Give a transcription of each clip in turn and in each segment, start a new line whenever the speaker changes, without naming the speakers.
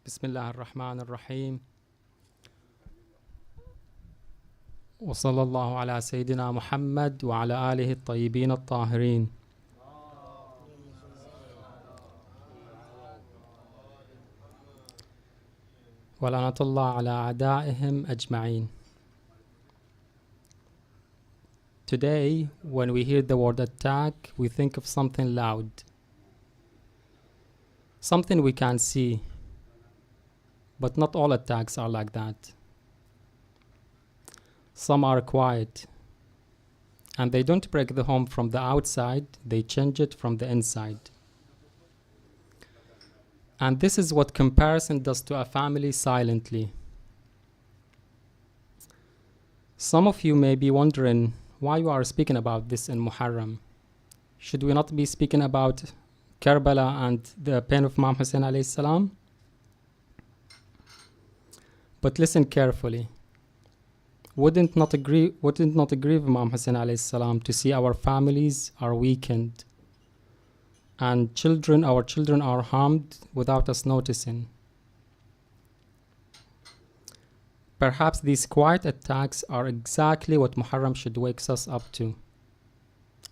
بسم الله الرحمن الرحيم وصلى الله على سيدنا محمد وعلى آله الطيبين الطاهرين. ولعنة الله على أعدائهم أجمعين. Today, when we hear the word attack, we think of something loud, something we can see. But not all attacks are like that. Some are quiet, and they don't break the home from the outside, they change it from the inside. And this is what comparison does to a family silently. Some of you may be wondering why you are speaking about this in Muharram. Should we not be speaking about Karbala and the pain of Imam Hussein alayhi salam? But listen carefully. Wouldn't not agree with Imam Hussein alayhi salam to see our families are weakened and our children are harmed without us noticing. Perhaps these quiet attacks are exactly what Muharram should wake us up to.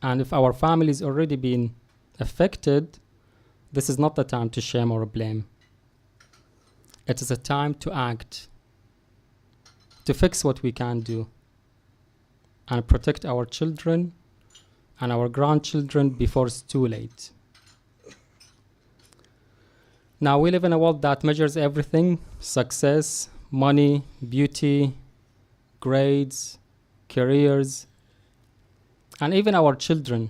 And if our family's already been affected, this is not the time to shame or blame. It is a time to act, to fix what we can do, and protect our children and our grandchildren before it's too late. Now we live in a world that measures everything: success, money, beauty, grades, careers, and even our children.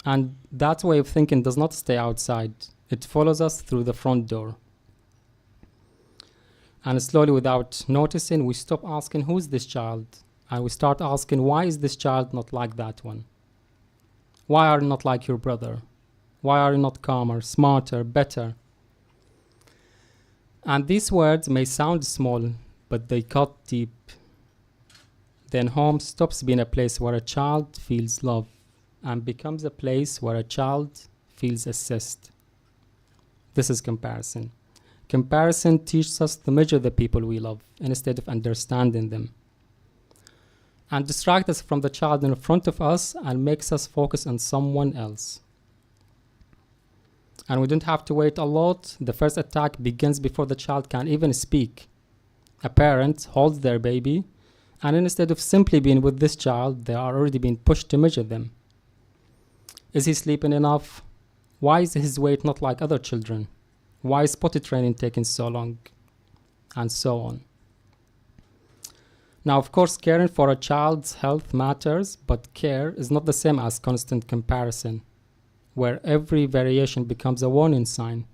And that way of thinking does not stay outside. It follows us through the front door. And slowly, without noticing, we stop asking, who's this child? And we start asking, why is this child not like that one? Why are you not like your brother? Why are you not calmer, smarter, better? And these words may sound small, but they cut deep. Then home stops being a place where a child feels love and becomes a place where a child feels assessed. This is comparison. Comparison teaches us to measure the people we love instead of understanding them, and distracts us from the child in front of us and makes us focus on someone else. And we don't have to wait a lot. The first attack begins before the child can even speak. A parent holds their baby, and instead of simply being with this child, they are already being pushed to measure them. Is he sleeping enough? Why is his weight not like other children? Why is potty training taking so long? And so on. Now, of course, caring for a child's health matters, but care is not the same as constant comparison, where every variation becomes a warning sign.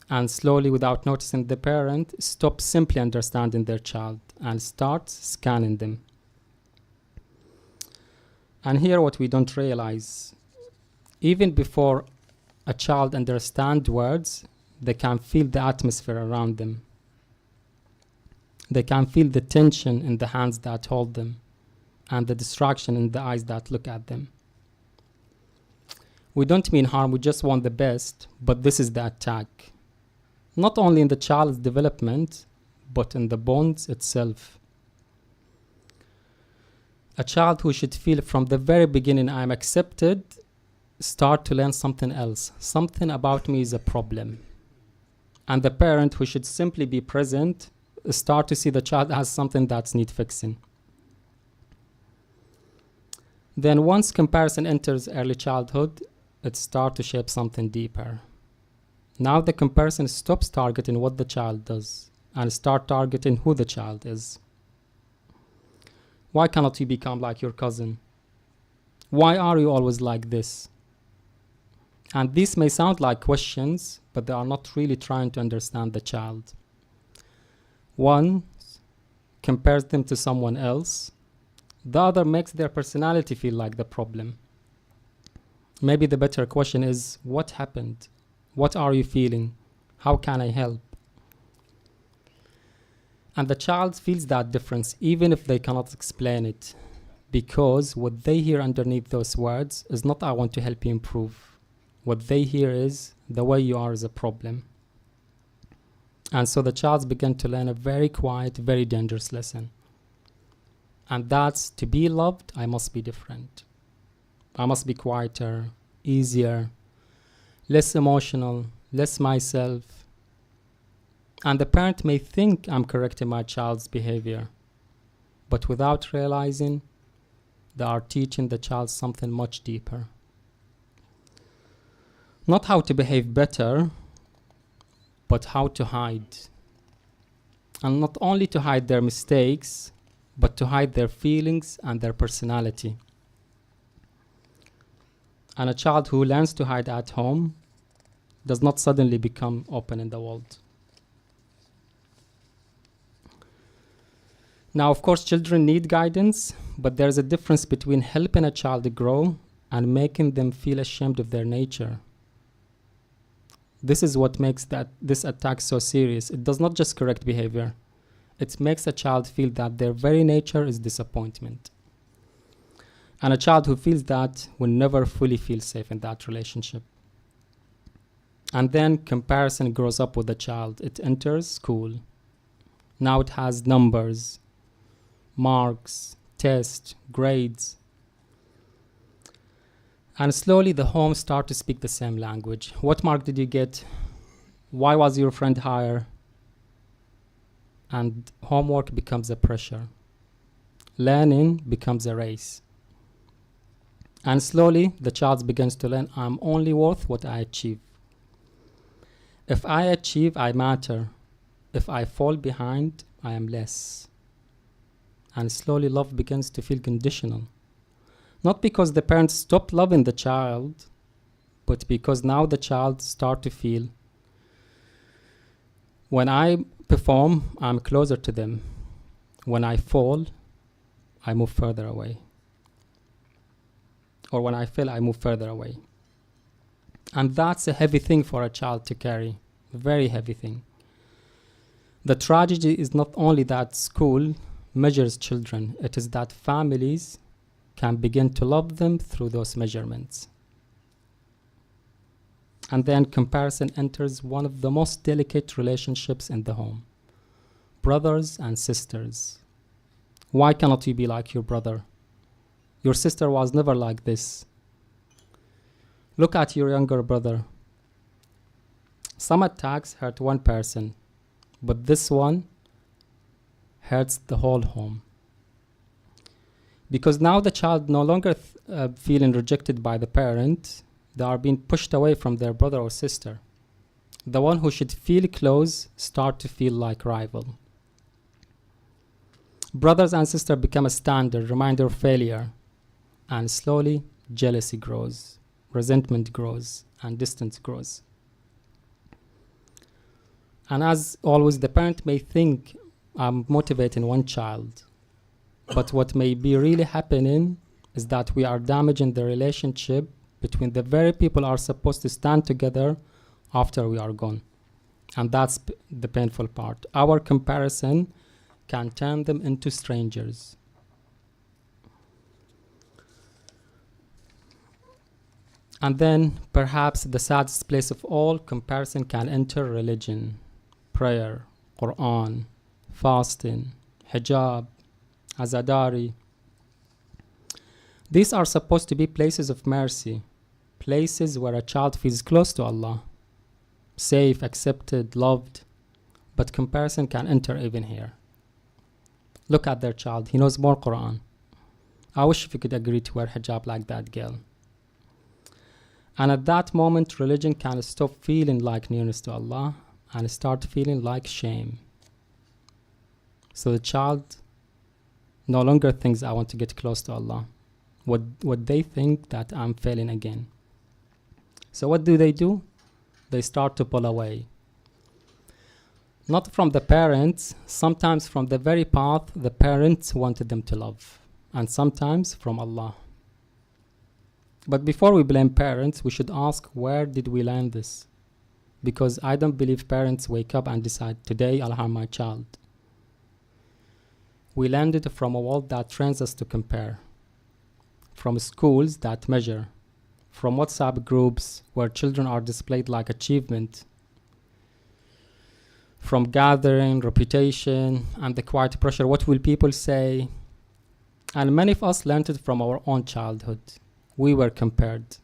And slowly, without noticing, the parent stops simply understanding their child and starts scanning them. And here what we don't realize, even before a child understands words, they can feel the atmosphere around them. They can feel the tension in the hands that hold them and the distraction in the eyes that look at them. We don't mean harm, we just want the best, but this is the attack. Not only in the child's development, but in the bonds itself. A child who should feel from the very beginning, I am accepted, start to learn something else. Something about me is a problem. And the parent who should simply be present start to see the child as something that needs fixing. Then once comparison enters early childhood, it starts to shape something deeper. Now the comparison stops targeting what the child does and start targeting who the child is. Why cannot you become like your cousin? Why are you always like this? And these may sound like questions, but they are not really trying to understand the child. One compares them to someone else. The other makes their personality feel like the problem. Maybe the better question is, what happened? What are you feeling? How can I help? And the child feels that difference even if they cannot explain it, because what they hear underneath those words is not, I want to help you improve. What they hear is, the way you are is a problem. And so the child began to learn a very quiet, very dangerous lesson. And that's, to be loved, I must be different. I must be quieter, easier, less emotional, less myself. And the parent may think I'm correcting my child's behavior, but without realizing, they are teaching the child something much deeper. Not how to behave better, but how to hide. And not only to hide their mistakes, but to hide their feelings and their personality. And a child who learns to hide at home does not suddenly become open in the world. Now, of course, children need guidance, but there's a difference between helping a child grow and making them feel ashamed of their nature. This is what makes this attack so serious. It does not just correct behavior. It makes a child feel that their very nature is disappointment. And a child who feels that will never fully feel safe in that relationship. And then comparison grows up with the child. It enters school. Now it has numbers, marks, tests, grades. And slowly the homes start to speak the same language. What mark did you get? Why was your friend higher? And homework becomes a pressure. Learning becomes a race. And slowly the child begins to learn, I'm only worth what I achieve. If I achieve, I matter. If I fall behind, I am less. And slowly love begins to feel conditional. Not because the parents stopped loving the child, but because now the child starts to feel, when I perform, I'm closer to them. When I fall, I move further away. Or when I fail, I move further away. And that's a heavy thing for a child to carry, a very heavy thing. The tragedy is not only that school measures children, it is that families can begin to love them through those measurements. And then comparison enters one of the most delicate relationships in the home. Brothers and sisters. Why cannot you be like your brother? Your sister was never like this. Look at your younger brother. Some attacks hurt one person, but this one hurts the whole home. Because now the child no longer feeling rejected by the parent, they are being pushed away from their brother or sister. The one who should feel close start to feel like rival. Brothers and sisters become a standard, reminder of failure. And slowly, jealousy grows, resentment grows, and distance grows. And as always, the parent may think, I'm motivating one child. But what may be really happening is that we are damaging the relationship between the very people are supposed to stand together after we are gone. And that's the painful part. Our comparison can turn them into strangers. And then, perhaps the saddest place of all, comparison can enter religion. Prayer, Quran, fasting, hijab, azadari. These are supposed to be places of mercy, places where a child feels close to Allah, safe, accepted, loved. But comparison can enter even here. Look at their child, he knows more Quran. I wish if you could agree to wear hijab like that girl. And at that moment, religion can stop feeling like nearness to Allah and start feeling like shame. So the child no longer thinks, I want to get close to Allah. What they think that I'm failing again. So what do? They start to pull away. Not from the parents, sometimes from the very path the parents wanted them to love, and sometimes from Allah. But before we blame parents, we should ask, where did we learn this? Because I don't believe parents wake up and decide, today I'll harm my child. We learned it from a world that trains us to compare, from schools that measure, from WhatsApp groups where children are displayed like achievement, from gathering, reputation, and the quiet pressure. What will people say? And many of us learned it from our own childhood. We were compared,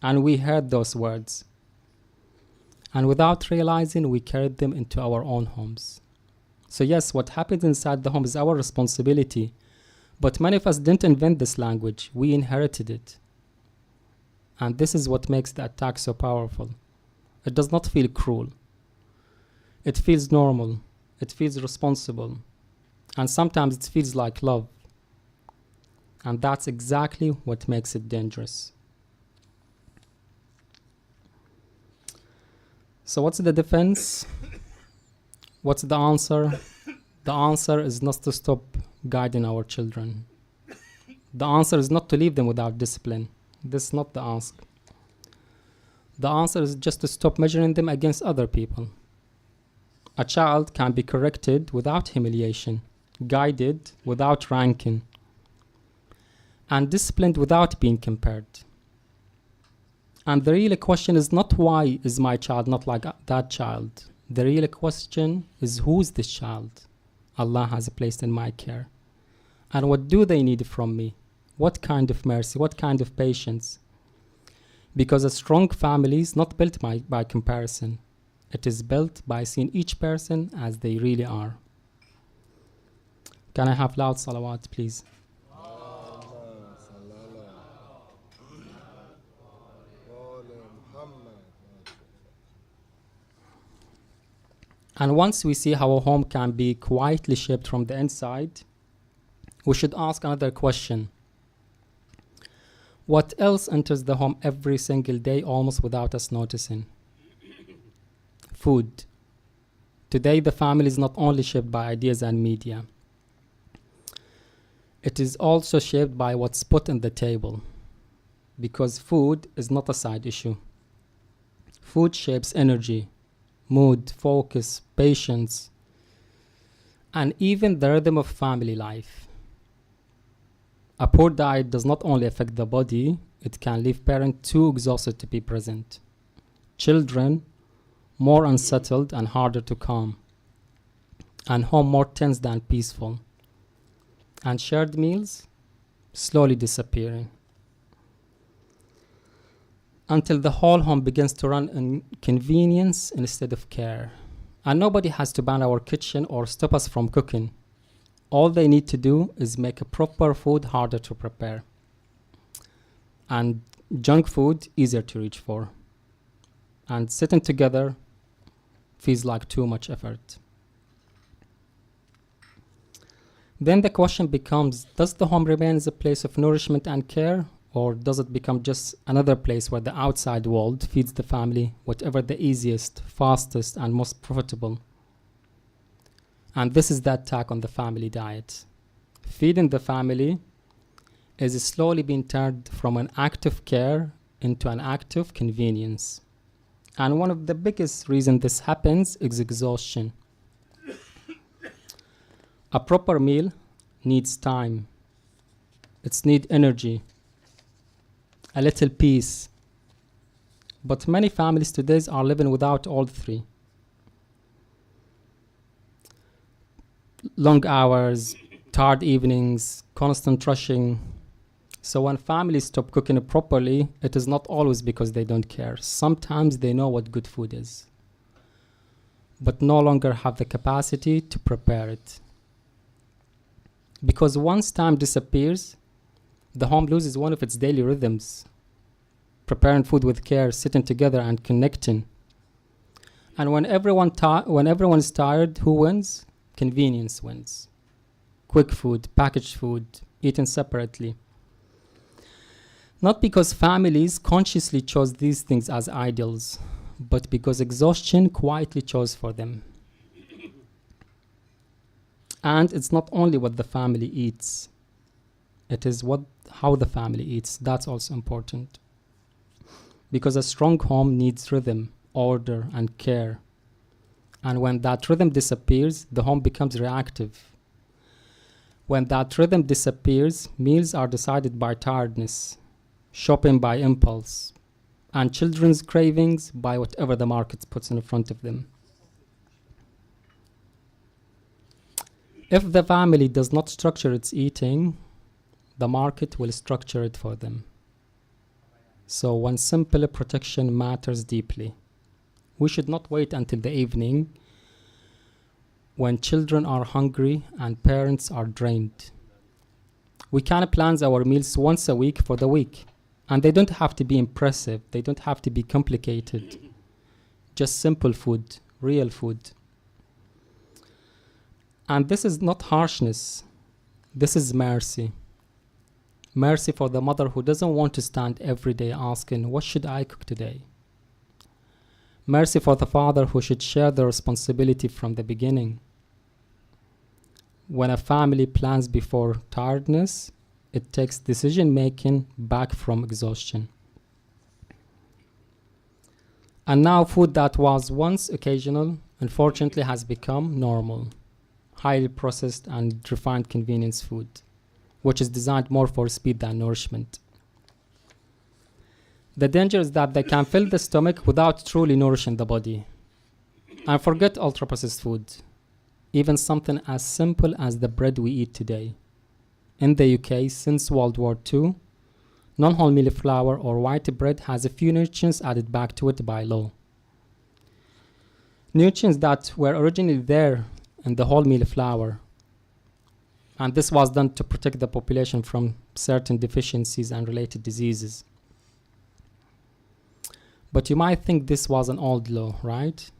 and we heard those words. And without realizing, we carried them into our own homes. So yes, what happens inside the home is our responsibility. But many of us didn't invent this language. We inherited it. And this is what makes the attack so powerful. It does not feel cruel. It feels normal. It feels responsible. And sometimes it feels like love. And that's exactly what makes it dangerous. So what's the defense? What's the answer? The answer is not to stop guiding our children. The answer is not to leave them without discipline. This is not the ask. The answer is just to stop measuring them against other people. A child can be corrected without humiliation, guided without ranking, and disciplined without being compared. And the real question is not why is my child not like that child. The real question is who is this child Allah has placed in my care? And what do they need from me? What kind of mercy? What kind of patience? Because a strong family is not built by comparison. It is built by seeing each person as they really are. Can I have loud salawat, please? And once we see how a home can be quietly shaped from the inside, we should ask another question. What else enters the home every single day almost without us noticing? Food. Today the family is not only shaped by ideas and media. It is also shaped by what's put on the table. Because food is not a side issue. Food shapes energy, mood, focus, patience, and even the rhythm of family life. A poor diet does not only affect the body, it can leave parents too exhausted to be present. Children more unsettled and harder to calm. And home more tense than peaceful. And shared meals slowly disappearing. Until the whole home begins to run on convenience instead of care. And nobody has to ban our kitchen or stop us from cooking. All they need to do is make a proper food harder to prepare. And junk food easier to reach for. And sitting together feels like too much effort. Then the question becomes, does the home remain as a place of nourishment and care? Or does it become just another place where the outside world feeds the family whatever the easiest, fastest, and most profitable? And this is the attack on the family diet. Feeding the family is slowly being turned from an act of care into an act of convenience. And one of the biggest reasons this happens is exhaustion. A proper meal needs time. It needs energy. A little peace. But many families today are living without all three. Long hours, tired evenings, constant rushing. So when families stop cooking properly, it is not always because they don't care. Sometimes they know what good food is, but no longer have the capacity to prepare it. Because once time disappears, the home loses one of its daily rhythms. Preparing food with care, sitting together and connecting. And when everyone is tired, who wins? Convenience wins. Quick food, packaged food, eaten separately. Not because families consciously chose these things as ideals, but because exhaustion quietly chose for them. And it's not only what the family eats, it is how the family eats. That's also important. Because a strong home needs rhythm, order, and care. And when that rhythm disappears, the home becomes reactive. When that rhythm disappears, meals are decided by tiredness, shopping by impulse, and children's cravings by whatever the market puts in front of them. If the family does not structure its eating, the market will structure it for them. So one simple protection matters deeply. We should not wait until the evening when children are hungry and parents are drained. We can plan our meals once a week for the week. And they don't have to be impressive. They don't have to be complicated. Just simple food, real food. And this is not harshness. This is mercy. Mercy for the mother who doesn't want to stand every day asking, what should I cook today? Mercy for the father who should share the responsibility from the beginning. When a family plans before tiredness, it takes decision making back from exhaustion. And now food that was once occasional, unfortunately, has become normal. Highly processed and refined convenience food, which is designed more for speed than nourishment. The danger is that they can fill the stomach without truly nourishing the body. And forget ultra-processed food. Even something as simple as the bread we eat today. In the UK, since World War II, non-whole meal flour or white bread has a few nutrients added back to it by law. Nutrients that were originally there in the whole meal flour. And this was done to protect the population from certain deficiencies and related diseases. But you might think this was an old law, right?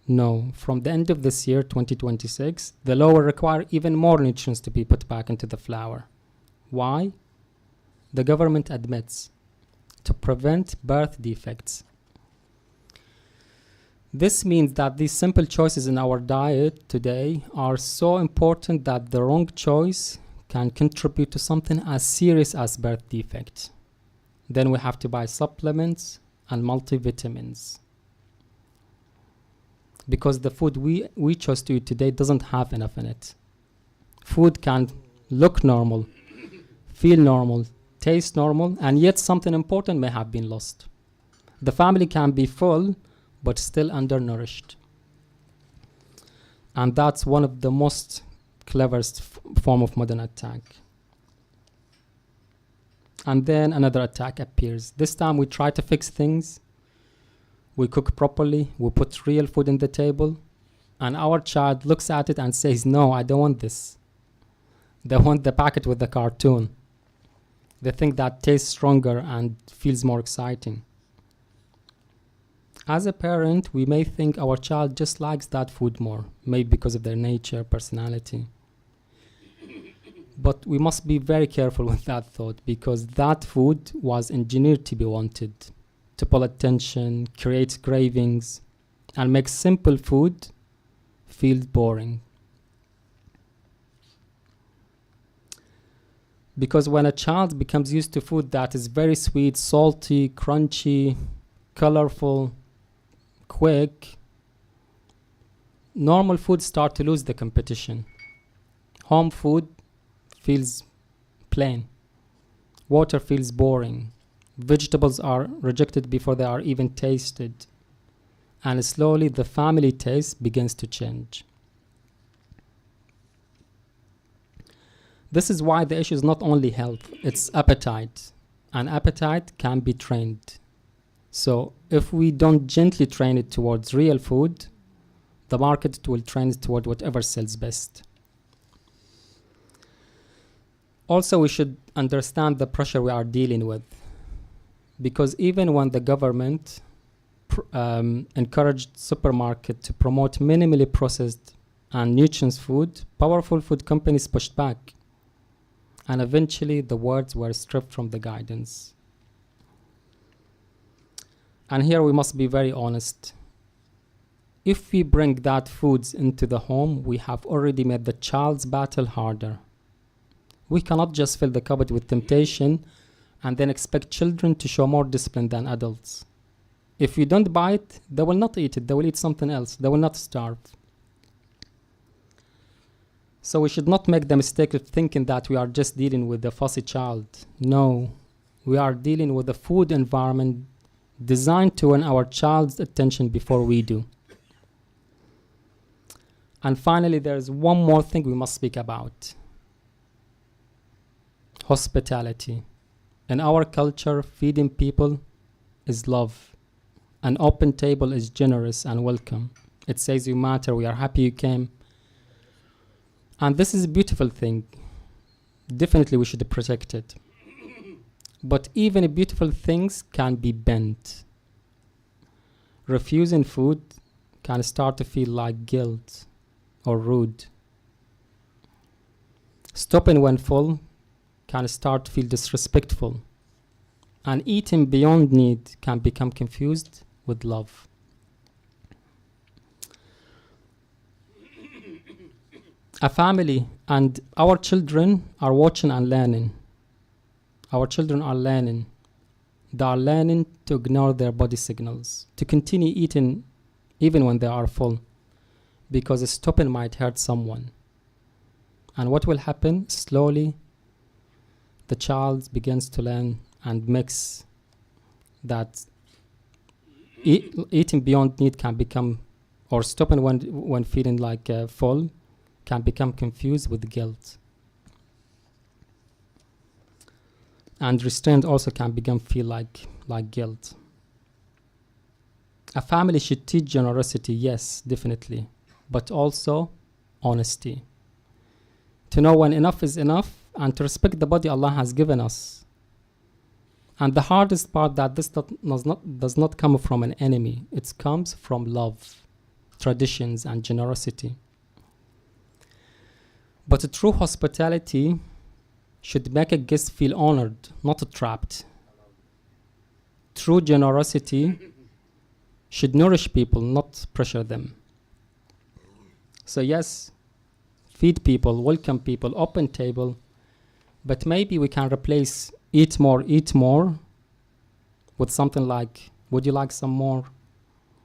No, from the end of this year, 2026, the law will require even more nutrients to be put back into the flour. Why? The government admits, to prevent birth defects. This means that these simple choices in our diet today are so important that the wrong choice can contribute to something as serious as birth defect. Then we have to buy supplements and multivitamins. Because the food we chose to eat today doesn't have enough in it. Food can look normal, feel normal, taste normal, and yet something important may have been lost. The family can be full, but still undernourished. And that's one of the most cleverest form of modern attack. And then another attack appears. This time we try to fix things. We cook properly, we put real food in the table, and our child looks at it and says, no, I don't want this. They want the packet with the cartoon. They think that tastes stronger and feels more exciting. As a parent, we may think our child just likes that food more, maybe because of their nature, personality. But we must be very careful with that thought, because that food was engineered to be wanted, to pull attention, create cravings, and make simple food feel boring. Because when a child becomes used to food that is very sweet, salty, crunchy, colorful, quick, normal foods start to lose the competition. Home food feels plain. Water feels boring. Vegetables are rejected before they are even tasted. And slowly the family taste begins to change. This is why the issue is not only health, it's appetite. And appetite can be trained. So if we don't gently train it towards real food, the market will train it toward whatever sells best. Also, we should understand the pressure we are dealing with. Because even when the government encouraged supermarkets to promote minimally processed and nutritious food, powerful food companies pushed back. And eventually the words were stripped from the guidance. And here we must be very honest. If we bring that foods into the home, we have already made the child's battle harder. We cannot just fill the cupboard with temptation and then expect children to show more discipline than adults. If you don't buy it, they will not eat it. They will eat something else. They will not starve. So we should not make the mistake of thinking that we are just dealing with a fussy child. No, we are dealing with a food environment designed to win our child's attention before we do. And finally, there's one more thing we must speak about: hospitality. In our culture, feeding people is love. An open table is generous and welcome. It says you matter, we are happy you came. And this is a beautiful thing. Definitely we should protect it. But even beautiful things can be bent. Refusing food can start to feel like guilt or rude. Stopping when full can start to feel disrespectful. And eating beyond need can become confused with love. A family and our children are watching and learning. Our children are learning. They are learning to ignore their body signals, to continue eating even when they are full, because stopping might hurt someone. And what will happen? Slowly, the child begins to learn and mix that eating beyond need can become, or stopping when feeling like full, can become confused with guilt. And restraint also can begin feel like guilt. A family should teach generosity, yes, definitely, but also honesty. To know when enough is enough and to respect the body Allah has given us. And the hardest part that this does not come from an enemy. It comes from love, traditions, and generosity. But a true hospitality should make a guest feel honored, not trapped. True generosity should nourish people, not pressure them. So yes, feed people, welcome people, open table, but maybe we can replace eat more with something like, would you like some more?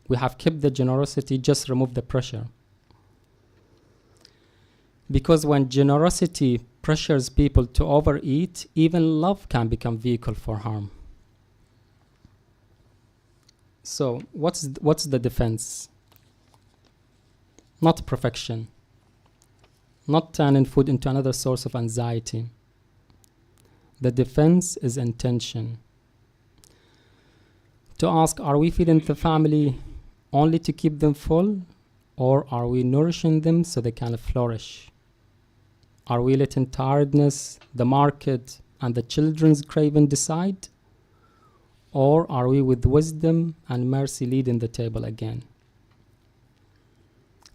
We have kept the generosity, just remove the pressure. Because when generosity pressures people to overeat, even love can become vehicle for harm. So what's the defense? Not perfection. Not turning food into another source of anxiety. The defense is intention. To ask, are we feeding the family only to keep them full, or are we nourishing them so they can flourish? Are we letting tiredness, the market, and the children's craving decide? Or are we with wisdom and mercy leading the table again?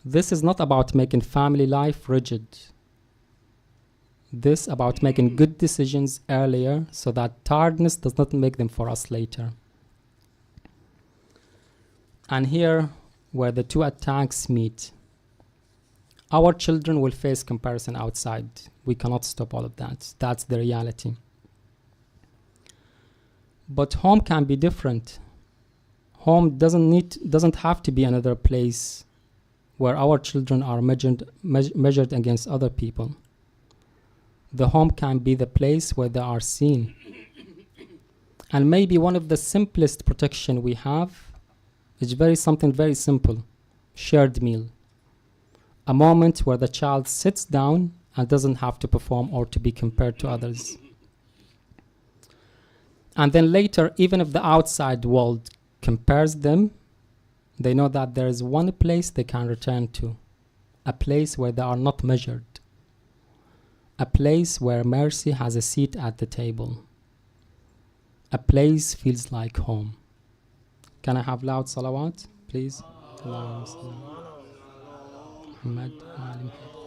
This is not about making family life rigid. This about making good decisions earlier so that tiredness does not make them for us later. And here, where the two attacks meet, our children will face comparison outside. We cannot stop all of that. That's the reality. But home can be different. Home doesn't have to be another place where our children are measured against other people. The home can be the place where they are seen. And maybe one of the simplest protection we have is something very simple: shared meal. A moment where the child sits down and doesn't have to perform or to be compared to others. And then later, even if the outside world compares them, they know that there is one place they can return to, a place where they are not measured, a place where mercy has a seat at the table, a place feels like home. Can I have loud salawat, please? Allahumma salli ala Muhammad wa ali Muhammad.